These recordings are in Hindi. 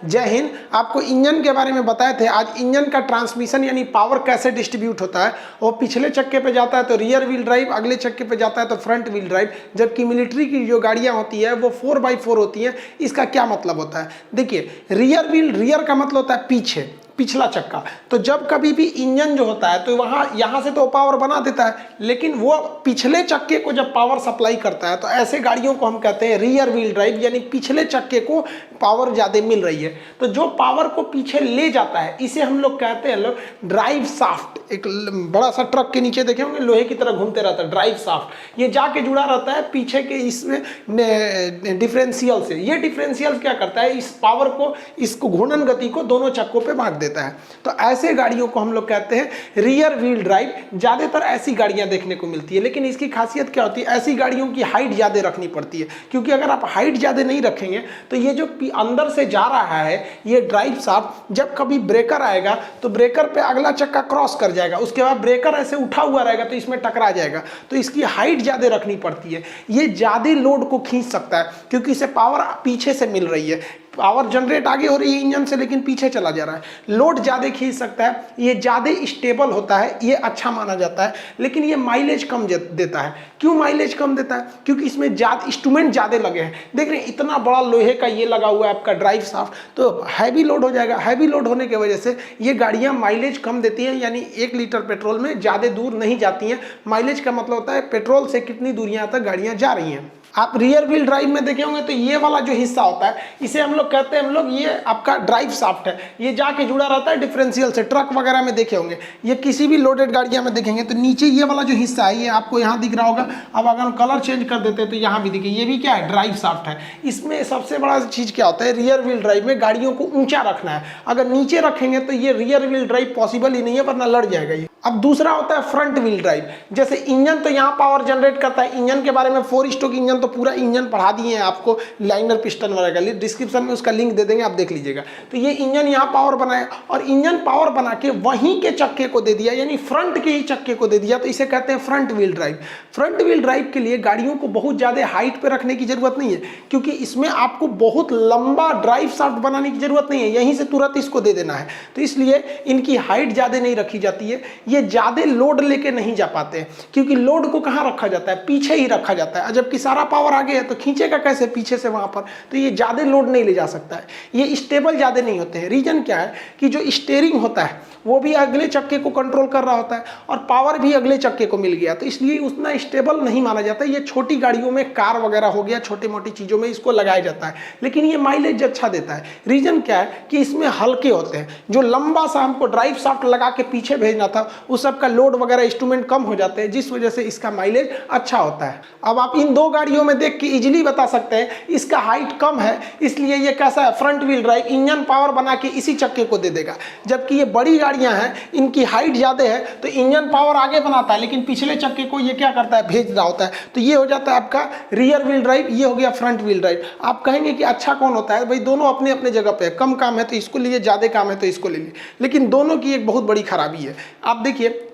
जय हिंद। आपको इंजन के बारे में बताए थे। आज इंजन का ट्रांसमिशन यानी पावर कैसे डिस्ट्रीब्यूट होता है। वो पिछले चक्के पे जाता है तो रियर व्हील ड्राइव, अगले चक्के पे जाता है तो फ्रंट व्हील ड्राइव। जबकि मिलिट्री की जो गाड़ियां होती है वो 4x4 होती हैं। इसका क्या मतलब होता है, देखिए रियर व्हील, रियर का मतलब होता है पीछे, पिछला चक्का। तो जब कभी भी इंजन जो होता है तो यहाँ से तो पावर बना देता है, लेकिन वो पिछले चक्के को जब पावर सप्लाई करता है तो ऐसे गाड़ियों को हम कहते हैं रियर व्हील ड्राइव, यानी पिछले चक्के को पावर ज़्यादा मिल रही है। तो जो पावर को पीछे ले जाता है इसे हम लोग कहते हैं ड्राइव शाफ्ट। एक बड़ा सा ट्रक के नीचे देखे होंगे, लोहे की तरह घूमते रहता है ड्राइव शाफ्ट। ये जाके जुड़ा रहता है पीछे के इसमें डिफरेंशियल से। ये डिफरेंशियल क्या करता है, इस पावर को, इसको घूर्णन गति को दोनों चक्कों पे बांट देता है। तो ऐसे गाड़ियों को हम लोग कहते हैं रियर व्हील ड्राइव। ज्यादातर ऐसी गाड़ियां देखने को मिलती है, लेकिन इसकी खासियत क्या होती है, ऐसी गाड़ियों की हाइट ज्यादा रखनी पड़ती है। क्योंकि अगर आप हाइट ज्यादा नहीं रखेंगे तो ये जो अंदर से जा रहा है ये ड्राइव शाफ्ट, जब कभी ब्रेकर आएगा तो ब्रेकर पे अगला चक्का क्रॉस कर जाएगा, उसके बाद ब्रेकर ऐसे उठा हुआ रहेगा तो इसमें टकरा जाएगा। तो इसकी हाइट ज्यादा रखनी पड़ती है। ये ज्यादा लोड को खींच सकता है क्योंकि इसे पावर पीछे से मिल रही है। पावर जनरेट आगे हो रही है इंजन से, लेकिन पीछे चला जा रहा है। लोड ज़्यादा खींच सकता है, ये ज़्यादा स्टेबल होता है, ये अच्छा माना जाता है। लेकिन ये माइलेज कम देता है। क्यों माइलेज कम देता है? क्योंकि इसमें इंस्ट्रूमेंट ज़्यादा लगे हैं। देख रहे हैं इतना बड़ा लोहे का ये लगा हुआ है आपका ड्राइव शाफ्ट, तो हैवी लोड हो जाएगा। हैवी लोड होने की वजह से ये गाड़ियाँ माइलेज कम देती हैं, यानी 1 लीटर पेट्रोल में ज़्यादा दूर नहीं जाती हैं। माइलेज का मतलब होता है पेट्रोल से कितनी दूरियाँ तक गाड़ियाँ जा रही हैं। आप रियर व्हील ड्राइव में देखे होंगे तो ये वाला जो हिस्सा होता है इसे हम लोग कहते हैं, ये आपका ड्राइव शाफ्ट है। ये जाके जुड़ा रहता है डिफरेंशियल से। ट्रक वगैरह में देखे होंगे, ये किसी भी लोडेड गाड़ियां में देखेंगे तो नीचे ये वाला जो हिस्सा है ये आपको यहाँ दिख रहा होगा। अब अगर हम कलर चेंज कर देते हैं तो यहाँ भी दिखे, ये भी क्या है, ड्राइव शाफ्ट है। इसमें सबसे बड़ा चीज़ क्या होता है, रियर व्हील ड्राइव में गाड़ियों को ऊंचा रखना है। अगर नीचे रखेंगे तो ये रियर व्हील ड्राइव पॉसिबल ही नहीं है, वरना लड़ जाएगा ये। अब दूसरा होता है फ्रंट व्हील ड्राइव। जैसे इंजन तो यहाँ पावर जनरेट करता है। इंजन के बारे में 4 स्ट्रोक इंजन तो पूरा इंजन पढ़ा दिए हैं आपको, लाइनर पिस्टन वगैरह, डिस्क्रिप्शन में उसका लिंक दे देंगे, आप देख लीजिएगा। तो ये इंजन यहाँ पावर बनाया और इंजन पावर बना के वहीं के चक्के को दे दिया, यानी फ्रंट के ही चक्के को दे दिया, तो इसे कहते हैं front wheel drive. Front wheel drive के लिए गाड़ियों को बहुत ज़्यादा हाइट पर रखने की जरूरत नहीं है, क्योंकि इसमें आपको बहुत लंबा ड्राइव शाफ्ट बनाने की जरूरत नहीं है, यहीं से तुरंत इसको दे देना है। तो इसलिए इनकी हाइट ज़्यादा नहीं रखी जाती है। ये ज़्यादा लोड लेके नहीं जा पाते हैं, क्योंकि लोड को कहाँ रखा जाता है, पीछे ही रखा जाता है। जबकि सारा पावर आगे है तो खींचेगा कैसे पीछे से वहां पर, तो ये ज्यादा लोड नहीं ले जा सकता है। ये स्टेबल ज्यादा नहीं होते हैं। रीजन क्या है कि जो स्टीयरिंग होता है वो भी अगले चक्के को कंट्रोल कर रहा होता है और पावर भी अगले चक्के को मिल गया, तो इसलिए उतना स्टेबल नहीं माना जाता। ये छोटी गाड़ियों में, कार वगैरह हो गया, छोटी मोटी चीज़ों में इसको लगाया जाता है, लेकिन ये माइलेज अच्छा देता है। रीजन क्या है कि इसमें हल्के होते हैं। जो लंबा सा हमको ड्राइव शाफ्ट लगा के पीछे भेजना था उस सबका लोड वगैरह इंस्ट्रूमेंट कम हो जाते हैं, जिस वजह से इसका माइलेज अच्छा होता है। अब आप इन 2 गाड़ियों में देख के इजीली बता सकते हैं इसका हाइट कम है, इसलिए ये कैसा है, front wheel drive. Engine power बना के इसी चक्के को दे देगा। जबकि ये बड़ी गाड़ियां हैं, इनकी हाइट ज्यादा है तो इंजन पावर आगे बनाता है, लेकिन पिछले चक्के को ये क्या करता है, भेज रहा होता है। तो ये हो जाता है आपका रियर व्हील ड्राइव, ये हो गया फ्रंट व्हील ड्राइव। आप कहेंगे कि अच्छा कौन होता है, भाई दोनों अपने अपने जगह पे है। कम काम है तो इसको लीजिए, ज्यादा काम है तो इसको ले लीजिए, लेकिन दोनों की एक बहुत बड़ी खराबी है। आप देखिए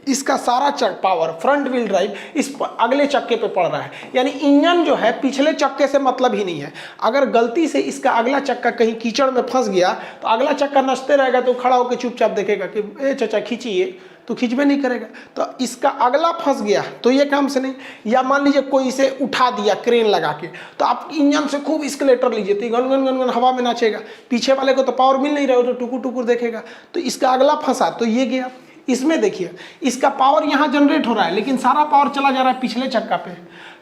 इसका सारा पावर फ्रंट व्हील ड्राइव इस अगले चक्के पे पड़ रहा है, यानी इंजन जो है पिछले चक्के से मतलब ही नहीं है। अगर गलती से इसका अगला चक्का कहीं कीचड़ में फंस गया तो अगला चक्का नचते रहेगा तो खड़ा होकर चुपचाप देखेगा कि ए चाचा खींचिए, तो खींचबे नहीं करेगा। तो इसका अगला फंस गया तो ये काम से नहीं। या मान लीजिए कोई इसे उठा दिया क्रेन लगा के, तो आप इंजन से खूब स्केलेटर लीजिए तो गन गन गन गन हवा में नाचेगा, पीछे वाले को तो पावर मिल नहीं रहा, तो टुकुर टुकुर देखेगा। तो इसका अगला फंसा तो ये गया। इसमें देखिए इसका पावर यहाँ जनरेट हो रहा है, लेकिन सारा पावर चला जा रहा है पिछले चक्का पे।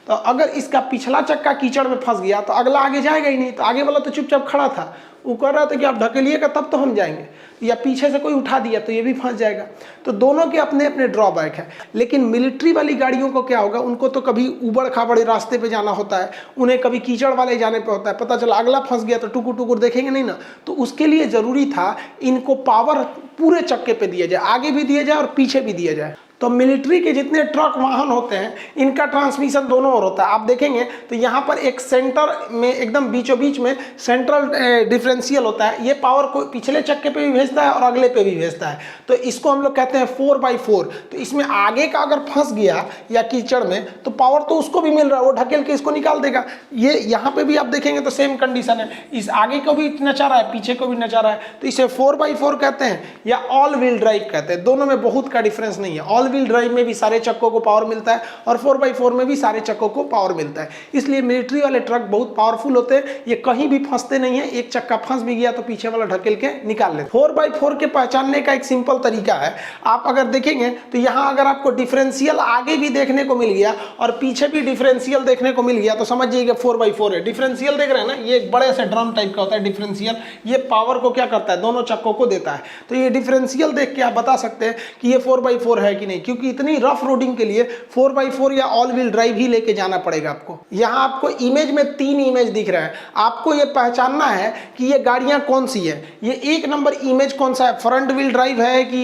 तो अगर इसका पिछला चक्का कीचड़ में फंस गया तो अगला आगे जाएगा ही नहीं। तो आगे वाला तो चुपचाप खड़ा था, वो कह रहा था कि आप ढकेलिएगा तब तो हम जाएंगे, या पीछे से कोई उठा दिया तो ये भी फंस जाएगा। तो दोनों के अपने अपने ड्रॉबैक है। लेकिन मिलिट्री वाली गाड़ियों को क्या होगा, उनको तो कभी उबड़ खाबड़ रास्ते पे जाना होता है, उन्हें कभी कीचड़ वाले जाने पे होता है। पता चला अगला फंस गया तो टुकुर टुकुर देखेंगे नहीं ना। तो उसके लिए जरूरी था इनको पावर पूरे चक्के पे दिया जाए, आगे भी दिया जाए और पीछे भी दिया जाए। तो मिलिट्री के जितने ट्रक वाहन होते हैं इनका ट्रांसमिशन दोनों ओर होता है। आप देखेंगे तो यहाँ पर एक सेंटर में एकदम बीचों बीच में सेंट्रल डिफरेंशियल होता है, ये पावर को पिछले चक्के पे भी भेजता है और अगले पे भी भेजता है। तो इसको हम लोग कहते हैं 4x4। तो इसमें आगे का अगर फंस गया या कीचड़ में तो पावर तो उसको भी मिल रहा है, वो ढकेल के इसको निकाल देगा। ये यहाँ पे भी आप देखेंगे तो सेम कंडीशन है, इस आगे को भी नचा रहा है पीछे को भी नचा रहा है। तो इसे 4x4 कहते हैं या ऑल व्हील ड्राइव कहते हैं। दोनों में बहुत का डिफरेंस नहीं है। ऑल व्हील ड्राइव में भी सारे चक्कों को पावर मिलता है और 4x4 में भी सारे चक्कों को पावर मिलता है। इसलिए मिलिट्री वाले ट्रक बहुत पावरफुल होते हैं, ये कहीं भी फंसते नहीं है। एक चक्का फंस भी गया तो पीछे वाला ढकेल के निकाल लेते। 4x4 के पहचानने का एक सिंपल तरीका है, आप अगर देखेंगे तो यहाँ अगर आपको डिफरेंशियल आगे भी देखने को मिल गया और पीछे भी डिफरेंशियल देखने को मिल गया तो समझ जाइएगा 4x4 है। डिफरेंशियल देख रहे हैं ना, ये एक बड़े से ड्रम टाइप का होता है डिफरेंशियल, ये पावर को क्या करता है, दोनों चक्कों को देता है। तो ये डिफरेंशियल देख के आप बता सकते हैं कि ये 4x4 है कि नहीं, क्योंकि इतनी रफ रोडिंग के लिए 4x4 या ऑल व्हील ड्राइव ही लेके जाना पड़ेगा आपको। यहाँ आपको इमेज में 3 इमेज दिख रहा है, आपको ये पहचानना है कि ये गाड़ियाँ कौन सी है। ये 1 नंबर इमेज कौन सा है, फ्रंट व्हील ड्राइव है कि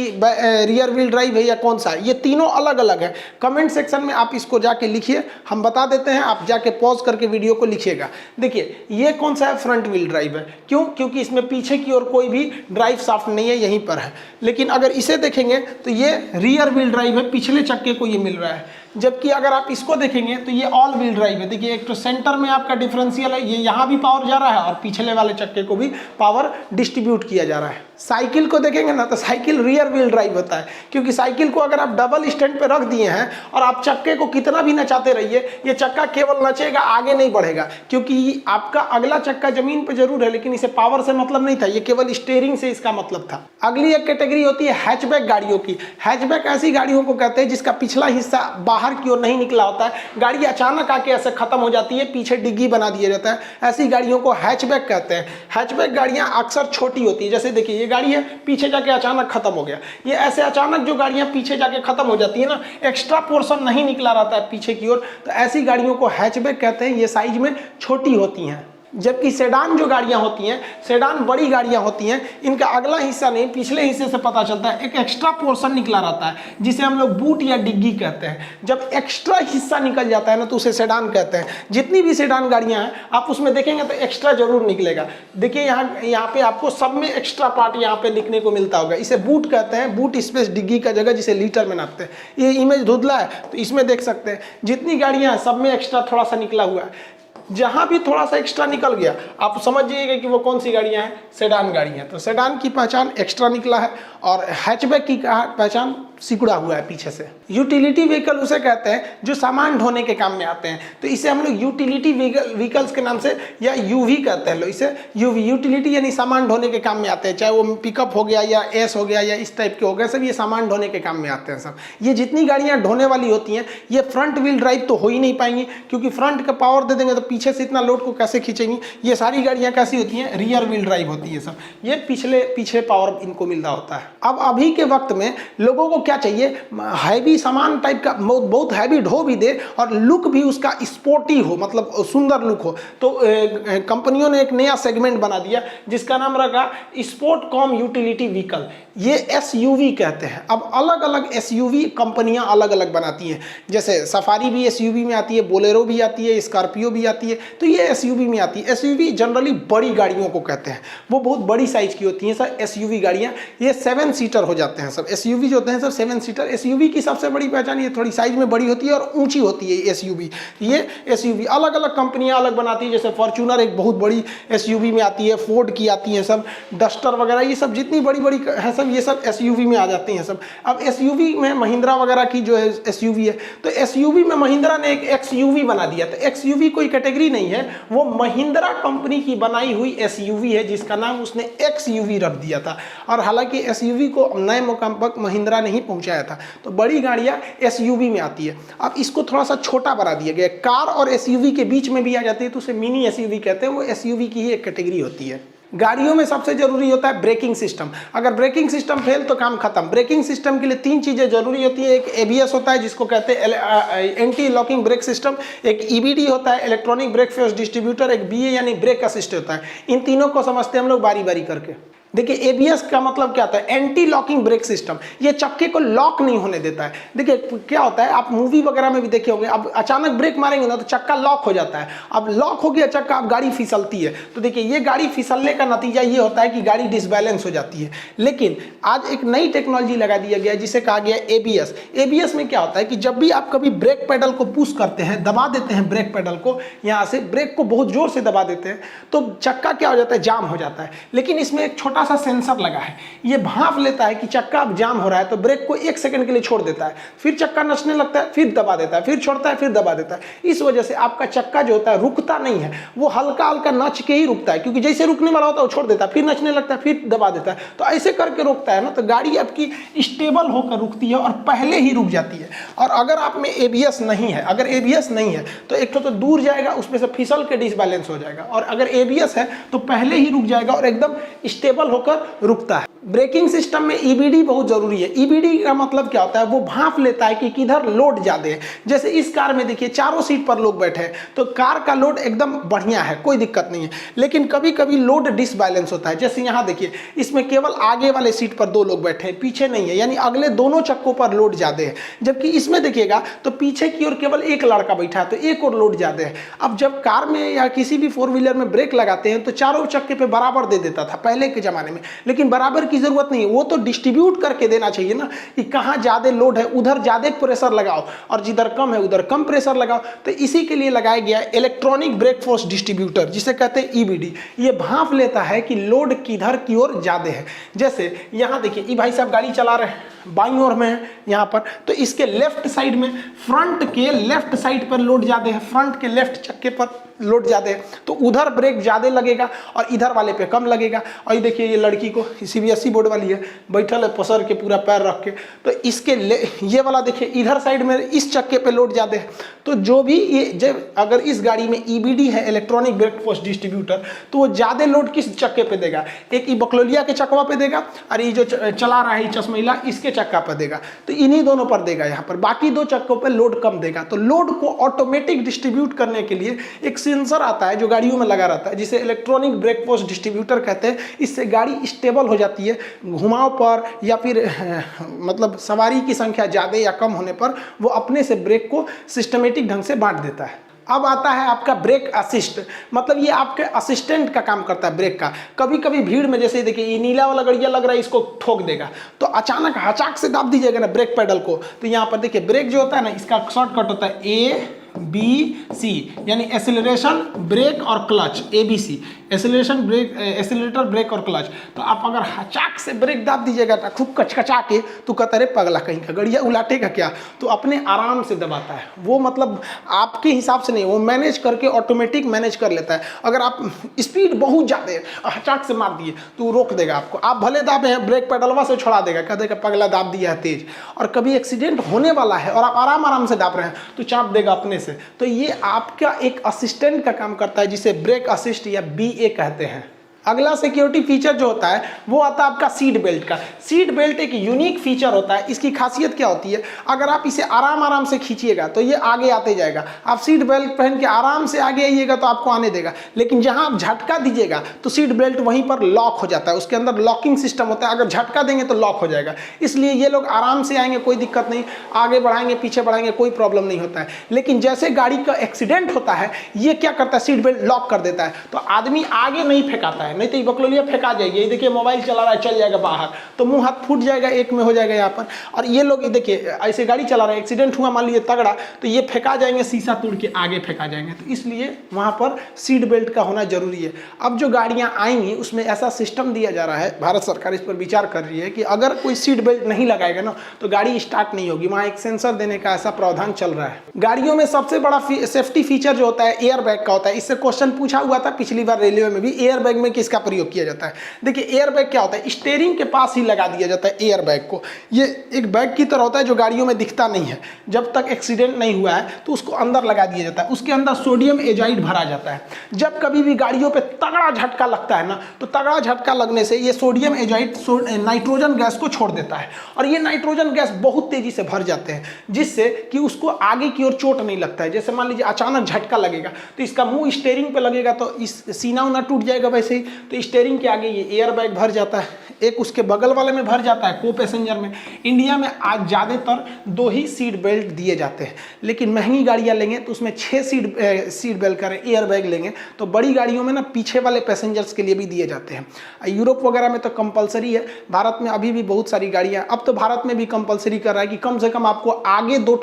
रियर व्हील ड्राइव है या कौन सा है, ये तीनों अलग अलग है। कमेंट सेक्शन में आप इसको जाके लिखिए, हम बता देते हैं, आप जाके पॉज करके वीडियो को लिखिएगा। देखिए ये कौन सा है, फ्रंट व्हील ड्राइव है। क्यों? क्योंकि इसमें पीछे की ओर कोई भी ड्राइव शाफ्ट नहीं है, यहीं पर है। लेकिन अगर इसे देखेंगे तो ये रियर व्हील ड्राइव है, पिछले चक्के को ये मिल रहा है। जबकि अगर आप इसको देखेंगे तो ये ऑल व्हील ड्राइव है। देखिए एक तो सेंटर में आपका डिफरेंशियल है, ये यहाँ भी पावर जा रहा है और पिछले वाले चक्के को भी पावर डिस्ट्रीब्यूट किया जा रहा है। साइकिल को देखेंगे ना तो साइकिल रियर व्हील ड्राइव होता है, क्योंकि साइकिल को अगर आप डबल स्टैंड पे रख दिए हैं और आप चक्के को कितना भी नचाते रहिए, ये चक्का केवल नचेगा, आगे नहीं बढ़ेगा। क्योंकि आपका अगला चक्का जमीन पे जरूर है लेकिन इसे पावर से मतलब नहीं था, ये केवल स्टीयरिंग से इसका मतलब था। अगली एक कैटेगरी होती है हैचबैक गाड़ियों की। हैचबैक ऐसी गाड़ियों को कहते हैं जिसका पिछला हिस्सा बाहर की ओर नहीं निकला होता है, गाड़ी अचानक आके ऐसे खत्म हो जाती है, पीछे डिग्गी बना दिया जाता है, ऐसी गाड़ियों को हैचबैक कहते हैं। हैचबैक गाड़ियां अक्सर छोटी होती है, जैसे देखिए ये गाड़ी है, पीछे जाके अचानक खत्म हो गया। ये ऐसे अचानक जो गाड़ियां पीछे जाके खत्म हो जाती है ना, एक्स्ट्रा पोर्शन नहीं निकला रहता है पीछे की ओर, तो ऐसी गाड़ियों को हैचबैक कहते हैं। ये साइज में छोटी होती हैं। जबकि सेडान जो गाड़ियां होती हैं, सेडान बड़ी गाड़ियां होती हैं, इनका अगला हिस्सा नहीं पिछले हिस्से से पता चलता है, एक एक्स्ट्रा पोर्शन निकला रहता है जिसे हम लोग बूट या डिग्गी कहते हैं। जब एक्स्ट्रा हिस्सा निकल जाता है ना तो उसे सेडान कहते हैं। जितनी भी सेडान गाड़ियां हैं आप उसमें देखेंगे तो एक्स्ट्रा जरूर निकलेगा। देखिए यहाँ पे आपको सब में एक्स्ट्रा पार्ट यहाँ पे दिखने को मिलता होगा, इसे बूट कहते हैं। बूट स्पेस डिग्गी का जगह जिसे लीटर में नापते हैं। ये इमेज धुंधला है तो इसमें देख सकते हैं जितनी गाड़ियां हैं सब में एक्स्ट्रा थोड़ा सा निकला हुआ है। जहां भी थोड़ा सा एक्स्ट्रा निकल गया आप समझ जाइएगा कि वो कौन सी गाड़ियां हैं, सेडान गाड़ियां। तो सेडान की पहचान एक्स्ट्रा निकला है और हैचबैक की पहचान सिकुड़ा हुआ है पीछे से। यूटिलिटी व्हीकल उसे कहते हैं जो सामान ढोने के काम में आते हैं, तो इसे हम लोग यूटिलिटी व्हीकल्स के नाम से या यूवी कहते हैं लोग इसे। यूवी यूटिलिटी यानी सामान ढोने के काम में आते हैं, चाहे वो पिकअप हो गया या एस हो गया या इस टाइप के हो गए, सब ये सामान ढोने के काम में आते हैं सब। ये जितनी गाड़ियाँ ढोने वाली होती हैं ये फ्रंट व्हील ड्राइव तो हो ही नहीं पाएंगी, क्योंकि फ्रंट का पावर दे देंगे तो पीछे से इतना लोड को कैसे खींचेंगी। ये सारी गाड़ियाँ कैसी होती हैं, रियर व्हील ड्राइव होती है सब। ये पीछे पावर इनको मिल रहा होता है। अब अभी के वक्त में लोगों को क्या चाहिए, हैवी सामान टाइप का बहुत हैवी ढो भी दे और लुक भी उसका स्पोर्टी हो, मतलब सुंदर लुक हो। तो कंपनियों ने एक नया सेगमेंट बना दिया जिसका नाम रखा स्पोर्ट कॉम यूटिलिटी व्हीकल। ये एसयूवी कहते हैं। अब अलग अलग एसयूवी कंपनियां अलग अलग बनाती हैं, जैसे सफारी भी एसयूवी में आती है, बोलेरो भी आती है, स्कॉर्पियो भी आती है, तो ये एसयूवी में आती है। एसयूवी जनरली बड़ी गाड़ियों को कहते हैं, वो बहुत बड़ी साइज की होती हैं सर एसयूवी गाड़ियाँ। ये 7 सीटर हो जाते हैं सब। एसयूवी जो होते हैं सब 7 सीटर। एसयूवी की सबसे बड़ी पहचान ये थोड़ी साइज में बड़ी होती है और ऊंची होती है एसयूवी। ये एसयूवी अलग अलग कंपनियां अलग बनाती है, जैसे फॉर्च्यूनर एक बहुत बड़ी एसयूवी में आती है, फोर्ड की आती है सब, डस्टर वगैरह ये सब जितनी बड़ी बड़ी है सब, ये सब एसयूवी में आ जाती हैं सब। अब एसयूवी में महिंद्रा वगैरह की जो है एसयूवी है, तो एसयूवी में महिंद्रा ने एक एक्सयूवी बना दिया। तो एक्सयूवी कोई कैटेगरी नहीं है, वो महिंद्रा कंपनी की बनाई हुई एसयूवी है जिसका नाम उसने एक्सयूवी रख दिया था। और हालांकि एसयूवी को नए मुकाम पर महिंद्रा ने ही पहुंचाया था। तो बड़ी गाड़ियां एसयूवी में आती है। अब इसको थोड़ा सा छोटा बना दिया गया, कार और एसयूवी के बीच में भी आ जाती है, तो उसे मिनी एसयूवी कहते हैं। वो एसयूवी की ही एक कैटेगरी होती है। गाड़ियों में सबसे जरूरी होता है ब्रेकिंग सिस्टम। अगर ब्रेकिंग सिस्टम फेल तो काम खत्म। ब्रेकिंग सिस्टम के लिए 3 चीजें जरूरी होती है। एक एबीएस होता है जिसको कहते हैं एंटी लॉकिंग ब्रेक सिस्टम, एक ईबीडी होता है इलेक्ट्रॉनिक ब्रेक फोर्स डिस्ट्रीब्यूटर, एक बीए यानी ब्रेक असिस्ट होता है। इन तीनों को समझते हैं हम लोग बारी बारी करके। देखिए एबीएस का मतलब क्या होता है, एंटी लॉकिंग ब्रेक सिस्टम। ये चक्के को लॉक नहीं होने देता है। देखिए क्या होता है, आप मूवी वगैरह में भी देखे होंगे, अब अचानक ब्रेक मारेंगे ना तो चक्का लॉक हो जाता है। अब लॉक हो गया चक्का, अब गाड़ी फिसलती है। तो देखिए ये गाड़ी फिसलने का नतीजा ये होता है कि गाड़ी डिसबैलेंस हो जाती है। लेकिन आज एक नई टेक्नोलॉजी लगा दिया गया है जिसे कहा गया एबीएस। एबीएस में क्या होता है कि जब भी आप कभी ब्रेक पेडल को पुश करते हैं, दबा देते हैं ब्रेक पेडल को, यहाँ से ब्रेक को बहुत जोर से दबा देते हैं, तो चक्का क्या हो जाता है, जाम हो जाता है। लेकिन इसमें एक छोटा सा सेंसर लगा है, ये भांप लेता है कि चक्का अब जाम हो रहा है, तो ब्रेक को 1 सेकंड के लिए छोड़ देता है, फिर चक्का नचने लगता है, फिर दबा देता है, फिर छोड़ता है, फिर दबा देता है। इस वजह से आपका चक्का जो होता है रुकता नहीं है, वो हल्का हल्का नच के ही रुकता है, क्योंकि जैसे रुकने वाला होता है वो छोड़ देता है, फिर नचने लगता है, फिर दबा देता है। तो ऐसे करके रुकता है ना, तो गाड़ी आपकी स्टेबल होकर रुकती है और पहले ही रुक जाती है। और अगर आप में एबीएस नहीं है, अगर एबीएस नहीं है तो एक तो दूर जाएगा, उसमें से फिसल के डिसबैलेंस हो जाएगा, और अगर एबीएस है तो पहले ही रुक जाएगा और एकदम स्टेबल होकर रुकता है। ब्रेकिंग सिस्टम में ईबीडी बहुत जरूरी है। ईबीडी का मतलब क्या होता है, वो भांप लेता है कि किधर लोड ज्यादा है। जैसे इस कार में देखिए चारों सीट पर लोग बैठे हैं, तो कार का लोड एकदम बढ़िया है, कोई दिक्कत नहीं है। लेकिन कभी कभी लोड डिसबैलेंस होता है। जैसे यहाँ देखिए, इसमें केवल आगे वाले सीट पर 2 लोग बैठे हैं, पीछे नहीं है, यानी अगले दोनों चक्कों पर लोड ज्यादा है। जबकि इसमें देखिएगा तो पीछे की ओर केवल एक लड़का बैठा है, तो एक और लोड ज्यादा है। अब जब कार में या किसी भी 4 व्हीलर में ब्रेक लगाते हैं तो चारों चक्के पे बराबर दे देता था पहले के जमाने में, लेकिन बराबर की जरूरत नहीं है, वो तो डिस्ट्रीब्यूट करके देना चाहिए ना, कि कहां ज्यादा लोड है उधर ज्यादा प्रेशर लगाओ और जिधर कम है उधर कम प्रेशर लगाओ। तो इसी के लिए लगाया गया इलेक्ट्रॉनिक ब्रेक फोर्स डिस्ट्रीब्यूटर, जिसे कहते हैं ईबीडी। ये भांप लेता है कि लोड किधर की ओर ज्यादा है। जैसे यहां देखिए, ये भाई साहब गाड़ी चला रहे हैं, बाईं ओर में है यहाँ पर, तो इसके लेफ्ट साइड में, फ्रंट के लेफ्ट साइड पर लोड ज्यादा है, फ्रंट के लेफ्ट चक्के पर लोड ज्यादा है, तो उधर ब्रेक ज्यादा लगेगा और इधर वाले पे कम लगेगा। और ये देखिए, ये लड़की को सीबीएसई बोर्ड वाली है, बैठल है पसर के पूरा पैर रख के, तो इसके ये वाला देखिए इधर साइड में इस चक्के पे लोड ज्यादा है। तो जो भी ये जब अगर इस गाड़ी में ईबीडी है, इलेक्ट्रॉनिक ब्रेक फोर्स डिस्ट्रीब्यूटर, तो वो ज्यादा लोड किस चक्के पे देगा, एक ई बकलोलिया के चकवा पे देगा, और ये जो चला रहा है चश्मैला, इसके चक्का पर देगा। तो इन्हीं दोनों पर देगा यहाँ पर, बाकी 2 चक्कों पर लोड कम देगा। तो लोड को ऑटोमेटिक डिस्ट्रीब्यूट करने के लिए एक सेंसर आता है जो गाड़ियों में लगा रहता है, जिसे इलेक्ट्रॉनिक ब्रेक फोर्स डिस्ट्रीब्यूटर कहते हैं। इससे गाड़ी स्टेबल हो जाती है, घुमाव पर या फिर मतलब सवारी की संख्या ज़्यादा या कम होने पर वो अपने से ब्रेक को सिस्टमेटिक ढंग से बांट देता है। अब आता है आपका ब्रेक असिस्ट, मतलब ये आपके असिस्टेंट का काम करता है ब्रेक का। कभी कभी भीड़ में, जैसे देखिए ये नीला वाला गड़िया लग रहा है, इसको ठोक देगा, तो अचानक हचाक से दाब दीजिएगा ना ब्रेक पेडल को, तो यहाँ पर देखिए ब्रेक जो होता है ना, इसका शॉर्टकट होता है ABC, यानी एक्सेलरेशन, ब्रेक और clutch, ABC, acceleration, brake, accelerator, brake और क्लच। तो आप अगर हचाक से ब्रेक दाब दीजिएगा ना खूब कचकचा के, तो कहता है पगला कहीं का गड़िया उलाटेगा क्या, तो अपने आराम से दबाता है वो, मतलब आपके हिसाब से नहीं, वो मैनेज करके ऑटोमेटिक मैनेज कर लेता है। अगर आप स्पीड बहुत ज़्यादा है, हचाक से मार दिए तो रोक देगा आपको, आप भले दाबे हैं ब्रेक पेडलवा से छोड़ा देगा, कह देगा पगला दाब दिया है तेज। और कभी एक्सीडेंट होने वाला है और आप आराम आराम से दाब रहे हैं तो चाप देगा अपने से। तो ये आपका एक असिस्टेंट का काम करता है, जिसे ब्रेक असिस्ट या BA कहते हैं। अगला सिक्योरिटी फीचर जो होता है वो आता है आपका सीट बेल्ट का। सीट बेल्ट एक यूनिक फीचर होता है। इसकी खासियत क्या होती है, अगर आप इसे आराम आराम से खींचिएगा तो ये आगे आते जाएगा। आप सीट बेल्ट पहन के आराम से आगे आइएगा तो आपको आने देगा, लेकिन जहां आप झटका दीजिएगा तो सीट बेल्ट वहीं पर लॉक हो जाता है। उसके अंदर लॉकिंग सिस्टम होता है, अगर झटका देंगे तो लॉक हो जाएगा। इसलिए ये लोग आराम से आएंगे, कोई दिक्कत नहीं, आगे बढ़ाएंगे पीछे बढ़ाएंगे कोई प्रॉब्लम नहीं होता है। लेकिन जैसे गाड़ी का एक्सीडेंट होता है, ये क्या करता है, सीट बेल्ट लॉक कर देता है, तो आदमी आगे नहीं फेंकाता है, नहीं तो ये बकलोलिया फेंका जाएगी। ये देखिए मोबाइल चला रहा है, चल जाएगा बाहर, तो मुंह हाथ फूट जाएगा, एक में हो जाएगा यहाँ पर। और ये लोग देखिए ऐसे गाड़ी चला रहे हैं, एक्सीडेंट हुआ मान लीजिए तगड़ा, तो ये फेंका जाएंगे, शीशा तोड़ के आगे फेंका जाएंगे। तो इसलिए वहाँ पर सीट बेल्ट का होना जरूरी है। अब जो गाड़ियाँ आएंगी उसमें ऐसा सिस्टम दिया जा रहा है, भारत सरकार इस पर विचार कर रही है कि अगर कोई सीट बेल्ट नहीं लगाएगा ना तो गाड़ी स्टार्ट नहीं होगी। वहाँ एक सेंसर देने का ऐसा प्रावधान चल रहा है। गाड़ियों में सबसे बड़ा सेफ्टी फीचर जो होता है एयर बैग का होता है। इससे क्वेश्चन पूछा हुआ था पिछली बार रेलवे में भी, एयर बैग में किसका प्रयोग किया जाता है। देखिए एयर बैग क्या होता है, स्टीयरिंग के पास ही लगा दिया जाता है एयर बैग को। ये एक बैग की तरह होता है जो गाड़ियों में दिखता नहीं है, जब तक एक्सीडेंट नहीं हुआ है तो उसको अंदर लगा दिया जाता है। उसके अंदर सोडियम एजाइड भरा जाता है। जब कभी भी गाड़ियों पे तगड़ा झटका लगता है ना, तो तगड़ा झटका लगने से ये सोडियम एजाइड नाइट्रोजन गैस को छोड़ देता है, और ये नाइट्रोजन गैस बहुत तेजी से भर जाते हैं, जिससे कि उसको आगे की ओर चोट नहीं लगता है। जैसे मान लीजिए अचानक झटका लगेगा तो इसका मुंह स्टीयरिंग पे लगेगा तो इस सीना उना टूट जाएगा, वैसे ही तो स्टीयरिंग के आगे ये एयर बैग भर जाता है, एक उसके बगल वाले में भर जाता है को पैसेंजर में। इंडिया में आज ज़्यादातर 2 ही सीट बेल्ट दिए जाते हैं, लेकिन महंगी गाड़ियाँ लेंगे तो उसमें 6 सीट बेल्ट करें एयर बैग लेंगे तो बड़ी गाड़ियों में ना पीछे वाले पैसेंजर्स के लिए भी दिए जाते हैं। यूरोप वगैरह में तो कंपलसरी है, भारत में अभी भी बहुत सारी गाड़ियाँ, अब तो भारत में भी कंपलसरी कर रहा है कि कम से कम आपको आगे 2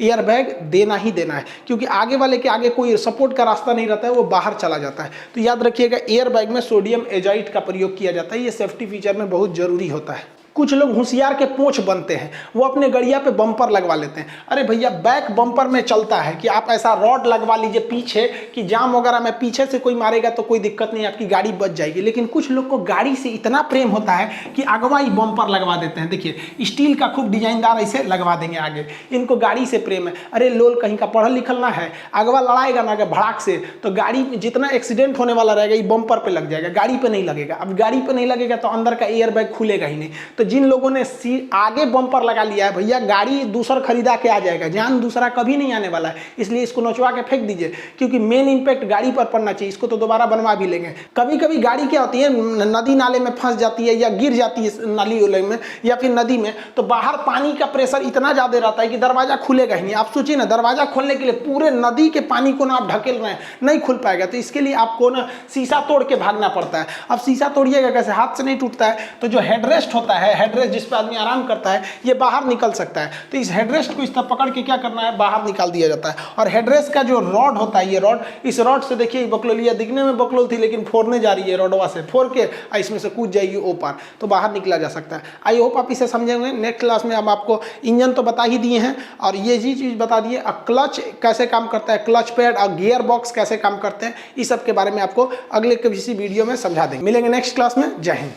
एयर बैग देना ही देना है, क्योंकि आगे वाले के आगे कोई सपोर्ट का रास्ता नहीं रहता है, वो बाहर चला जाता है। तो याद रखिएगा एयर बैग में सोडियम एजाइड का प्रयोग किया जाता है, ये सेफ्टी फीचर में बहुत जरूरी होता है। कुछ लोग होशियार के पोंछ बनते हैं, वो अपने गड़िया पे बम्पर लगवा लेते हैं। अरे भैया बैक बम्पर में चलता है कि आप ऐसा रॉड लगवा लीजिए पीछे कि जाम वगैरह में पीछे से कोई मारेगा तो कोई दिक्कत नहीं, आपकी गाड़ी बच जाएगी। लेकिन कुछ लोग को गाड़ी से इतना प्रेम होता है कि अगवा ही बम्पर लगवा देते हैं। देखिए स्टील का खूब डिजाइनदार ऐसे लगवा देंगे आगे, इनको गाड़ी से प्रेम है। अरे लोल कहीं का पढ़ल लिखल ना है, अगवा लड़ाएगा ना अगर भड़ाक से तो गाड़ी में जितना एक्सीडेंट होने वाला रहेगा ये बम्पर पे लग जाएगा, गाड़ी पे नहीं लगेगा। अब गाड़ी पे नहीं लगेगा तो अंदर का एयर बैग खुलेगा ही नहीं। तो जिन लोगों ने आगे बम्पर लगा लिया है भैया, गाड़ी दूसरा खरीदा के आ जाएगा, जान दूसरा कभी नहीं आने वाला है, इसलिए इसको नोचवा के फेंक दीजिए, क्योंकि मेन इंपैक्ट गाड़ी पर पड़ना चाहिए। इसको तो दोबारा बनवा भी लेंगे। कभी कभी गाड़ी क्या होती है नदी नाले में फंस जाती है या गिर जाती है नाली उले में या फिर नदी में, तो बाहर पानी का प्रेशर इतना ज्यादा रहता है कि दरवाजा खुलेगा ही नहीं। आप सोचिए ना, दरवाजा खोलने के लिए पूरे नदी के पानी को ना आप ढकेल रहे हैं, नहीं खुल पाएगा। तो इसके लिए आपको ना शीशा तोड़ के भागना पड़ता है। अब शीशा तोड़िएगा कैसे, हाथ से नहीं टूटता है। तो जो हेडरेस्ट होता है, हेडरेस्ट जिस पर आदमी आराम करता है, ये बाहर निकल सकता है। तो इस हेडरेस्ट को इस तरह पकड़ के क्या करना है, बाहर निकाल दिया जाता है। और हेडरेस्ट का जो रॉड होता है, ये रॉड, इस रॉड से देखिए बकलोलिया दिखने में बकलोल थी लेकिन फोड़ने जा रही है, रॉडवा से फोड़ के इसमें से कूद जाएगी ऊपर, तो बाहर निकला जा सकता है। आई होप आप इसे समझेंगे। नेक्स्ट क्लास में हम आपको इंजन तो बता ही दिए हैं और ये चीज बता दिए, क्लच कैसे काम करता है, क्लच पैड और गियर बॉक्स कैसे काम करते हैं, इस सब के बारे में आपको अगले किसी वीडियो में समझा देंगे। मिलेंगे नेक्स्ट क्लास में। जय हिंद।